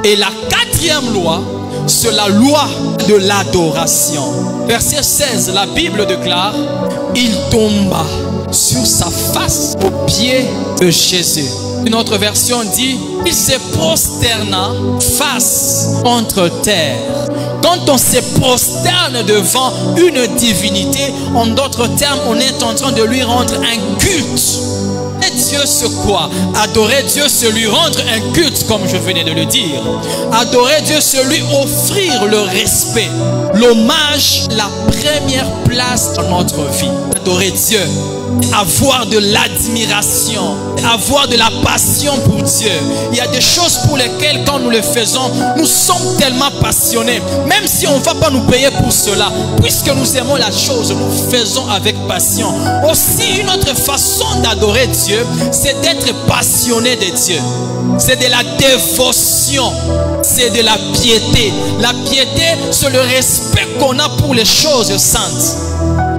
Et la quatrième loi, c'est la loi de l'adoration. Verset 16, la Bible déclare, il tomba sur sa face aux pieds de Jésus. Une autre version dit, il se prosterna face contre terre. Quand on se prosterne devant une divinité, en d'autres termes, on est en train de lui rendre un culte. Et Dieu, c'est quoi? Adorer Dieu, c'est lui rendre un culte, comme je venais de le dire. Adorer Dieu, c'est lui offrir le respect, l'hommage, la première place dans notre vie. Adorer Dieu, avoir de l'admiration, avoir de la passion pour Dieu. Il y a des choses pour lesquelles, quand nous le faisons, nous sommes tellement passionnés. Même si on ne va pas nous payer pour cela, puisque nous aimons la chose, nous faisons avec passion. Aussi, une autre façon d'adorer Dieu, c'est d'être passionné de Dieu. C'est de la dévotion, c'est de la piété. La piété, c'est le respect qu'on a pour les choses saintes.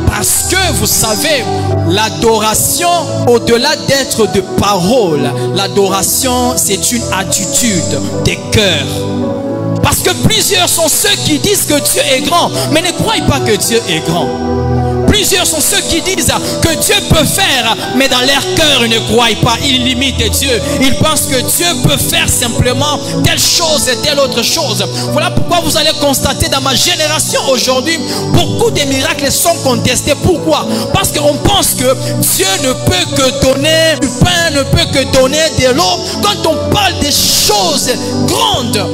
Parce que vous savez, l'adoration, au-delà d'être de parole, l'adoration, c'est une attitude des cœurs. Parce que plusieurs sont ceux qui disent que Dieu est grand, mais ne croient pas que Dieu est grand. Plusieurs sont ceux qui disent que Dieu peut faire, mais dans leur cœur, ils ne croient pas. Ils limitent Dieu. Ils pensent que Dieu peut faire simplement telle chose et telle autre chose. Voilà pourquoi vous allez constater dans ma génération aujourd'hui, beaucoup de miracles sont contestés. Pourquoi? Parce qu'on pense que Dieu ne peut que donner du pain, ne peut que donner de l'eau. Quand on parle des choses grandes,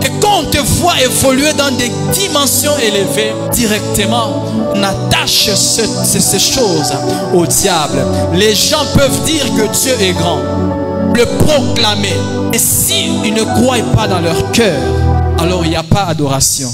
et quand on te voit évoluer dans des dimensions élevées, directement, on attache ces choses au diable. Les gens peuvent dire que Dieu est grand, le proclamer. Et s'ils ne croient pas dans leur cœur, alors il n'y a pas d'adoration.